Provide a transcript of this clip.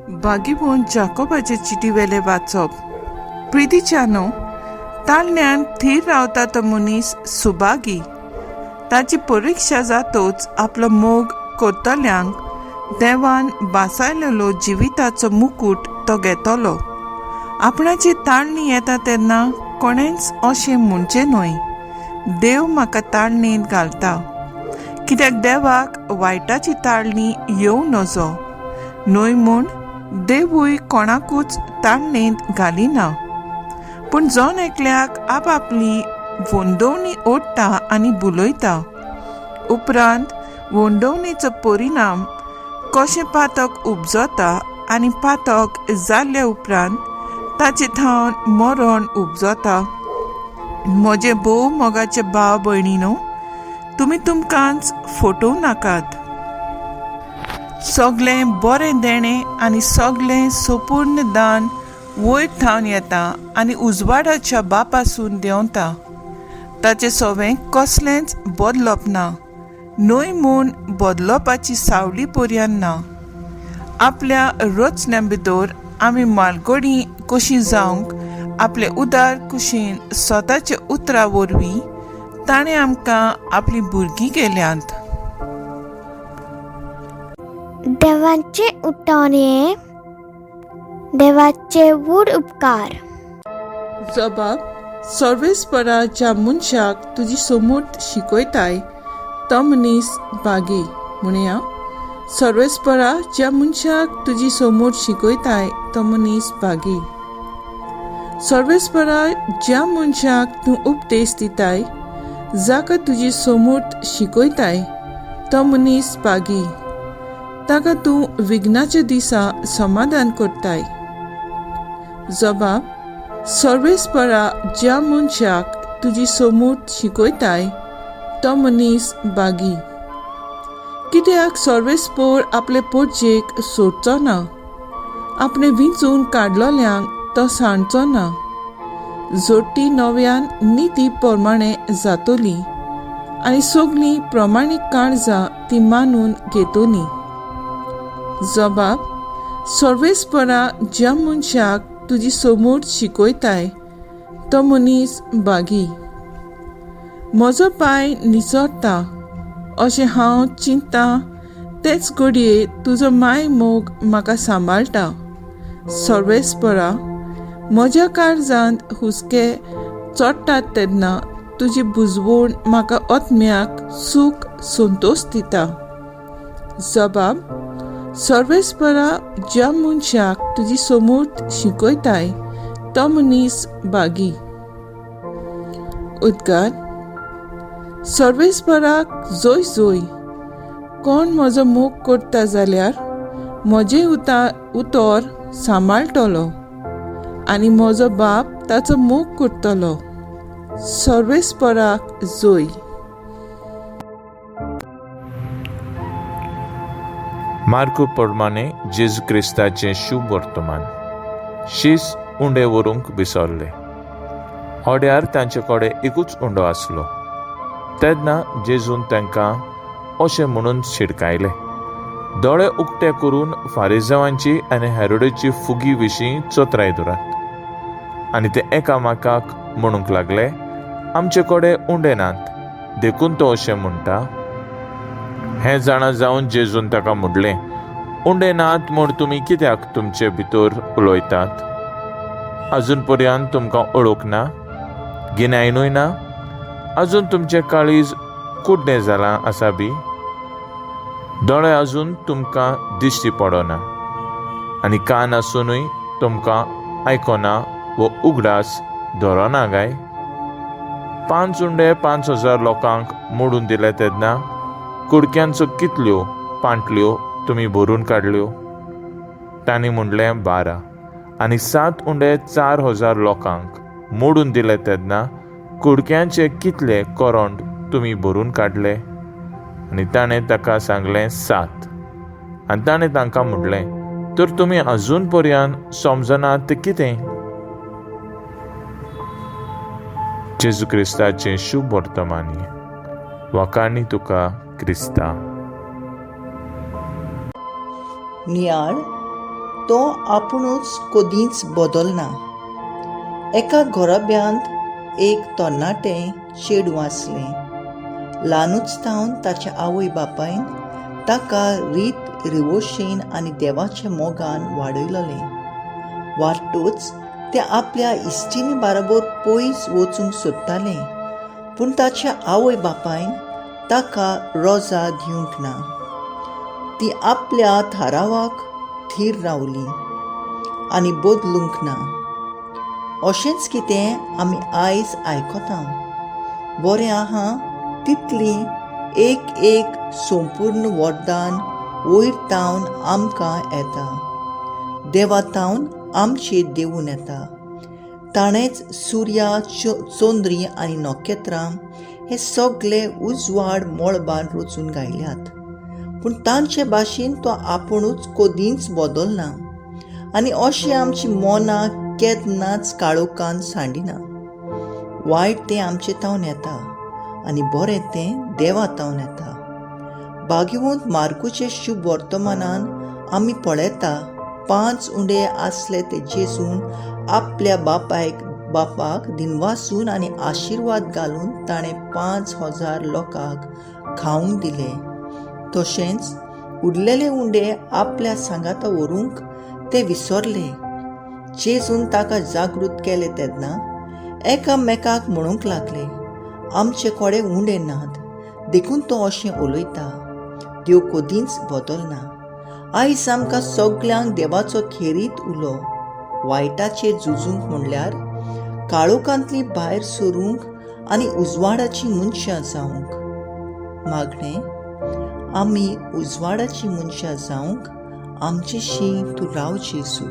बागीबोन जाकोबाचे चिटीवेले वाचप. प्रितीच्यानो, ताळण्यान थीर रावता तो मनीस सुभागी. ताची परीक्षा जातोच आपलो मोग करतल्यांक देवान बासायलेलो जिविताचो मुकूट तो घेतलो. आपणाची ताळणी येता तेन्ना कोणेंच अशें म्हणचें न्हय, देव म्हाका ताळणेंत घालता, कित्याक देवाक वायटाची ताळणी येवं नजो न्हय म्हूण देवूय कोणाकूच ताळणेंत घालिना. पूण जॉन एकल्याक आपआपली वोंदवणी ओडटा आनी बुलयता. उपरांत वोंदवणीचो परिणाम कशें पातक उपजता आनी पातक जाल्ले उपरांत ताचे थावन मरण उपजता. म्हजे भोव मोगाचे भाव भयणीनो, तुमी तुमकांच फटोवं नाकात. सगळें बरें देणें आनी सगळें संपूर्ण दान वयर थावन येता आनी उजवाडाच्या बापासून देंवता. ताचें सवें कसलेंच बदलप ना, न्हय म्हूण बदलपाची सावली पर्यंत ना. आपल्या रचण्या भितर आमी मालगडी कशीं जावंक आपले उदार कुशीन स्वताचे उतरा वरवीं ताणें आमकां आपलीं भुरगीं केल्यांत. देवाचे उतोणे, देवाचे वूड उपकार. जबाब. सर्वेस्परा ज्या मनशाक तुजी समूर्त शिकयताय तो मनीस भागी. म्हणया, सर्वेस्परा ज्या मनशाक तुजी समूर्त शिकयताय तो मनीस भागी. सर्वेस्परा ज्या मनशाक तूं उपदेश दिताय, जाका तुजी समूर्त शिकयताय तो मनीस भागी. ताका तूं विघ्नाच्या दिसा समाधान करताय. जबाब. सर्वेस्परा ज्या मनशाक तुजी समूर्त शिकयताय तो मनीस भागी. कित्याक सर्वेस्पर आपले पोरजेक सोडचो ना, आपणे विंचून काडलोल्यांक तो सांडचो ना. जोडटी नव्यान निती प्रमाणे जातोली आनी सगळीं प्रमाणीक काळजां ती मानून घेतोली. जबाब. सर्वेस्परा ज्या मनशाक तुजी समूर्त शिकयताय तो मनीस भागी. म्हजो पांय निसरता अशें हांव चिंत्तां तेच घडये तुजो माय मोग म्हाका सांबाळटा. सर्वेस्परा, म्हज्या काळजांत हुस्के चडटात तेन्ना तुजी बुजवण म्हाका आत्म्याक सूख संतोश दिता. जबाब. सर्वेस्परा ज्या मनशाक तुजी समूर्त शिकयताय तो मनीस भागी. उद्गार. सर्वेस्पराक जोय जोय. कोण म्हजो मोग करता जाल्यार म्हजें उतर सांबाळटलो आनी म्हजो बाप ताचो मोग करतलो. सर्वेस्पराक जोय. मार्क प्रमाणे जेजू क्रिस्ताचें शुभ वर्तमान. शीस उंडे व्हरूंक विसरले. ओड्यार तांचे कडेन एकूच उंडो आसलो. तेन्ना जेजून तांकां अशें म्हणून शिडकायलें, दोळे उक्ते करून फारिसांवांची आनी हेरोदेची फुगी विशीं चोत्राय धरात. आनी ते एकामेकाक म्हणूंक लागले, आमचे कडेन उंडे नात, देखून तो अशें म्हणटा. हें जाणा जावन जेजून ताका म्हणलें, उंडे नात म्हूण तुमी कित्याक तुमचे भितर उलयतात? अजून पर्यंत तुमकां ओळख ना, गिन्यानूय ना? अजून तुमचें काळीज कुड्डें जालां आसा बी? दोळे अजून तुमकां दिश्टी पडना आनी कान आसुनूय तुमकां आयकना वो उगडास धरना काय? 5 उंडे 5,000 लोकांक मोडून दिले तेन्ना कुडक्यांचो कितल्यो पांटल्यो तुमी भरून काडल्यो? तांणी म्हणलें 12. आनी 7 उंडे 4,000 लोकांक मोडून दिले तेन्ना कुडक्यांचे कितले कोरोंड तुमी भरून काडले? आनी ताणें ताका सांगलें 7. आनी ताणें तांकां म्हणलें, तर तुमी अजून पर्यंत समजनात तें कितें? जेजू क्रिस्ताचें शुभ वर्तमानी. वकाणी तुका क्रिस्ता. नियाळ तो आपुणूच कदींच बदलना. एका घोराब्यांत एक तरणाटें चेडूं आसलें. ल्हानूच तावन ताच्या आवय बापायन ताका रीत रिवोशेन आनी देवाच्या मोगान वाडयलोलें. वाडटूच तें आपल्या इश्टिणी बाराबर पयस वचूंक सोदतालें, पूण ताच्या आवय बापायन ताका रोजा दिवंक ना. ती आपल्या थारावाक थीर रावली आनी बदलूंक ना. अशेंच कितें आमी आयज आयकता. बरें आहा तितली एक एक संपूर्ण वरदान वयर तावन आमकां येता. देवा तावन आमचेर देवून येता. ताणेंच सुर्या, चंद्री आनी नखेत्रां हे सगळे उजवाड मळबान रचून घायल्यात. पूण तांचे भाशेन तो आपुणूच कदींच बदलना आनी अशी आमची मनां केन्नाच काळोखान सांडिना. वायट तें आमचे तावन येता आनी बरें तें देवा तावन येता. भाग्यवंत मार्कूचे शुभ वर्तमानान आमी पळयता 5 उंडे आसले ते जेजून आपल्या बापाक दिनवासून आनी आशिर्वाद घालून ताणें 5,000 लोकांक खावंक दिले. तशेंच उरलेले उंडे आपल्या सांगाता व्हरूंक ते विसरले. जेजून ताका जागृत केले तेन्ना एकामेकाक म्हणूंक लागले, आमचे कडेन उंडे नात, देखून तो अशें उलयता. देव कदींच बदलना. आयज आमकां सगळ्यांक देवाचो खेरीत उलो वायटाचेर झुजूंक म्हणल्यार काळोखांतली भायर सरूंक आनी उजवाडाची मनशां जावंक. मागणें, आमी उजवाडाची मनशां जावंक आमचेशी तूं राव जेजू.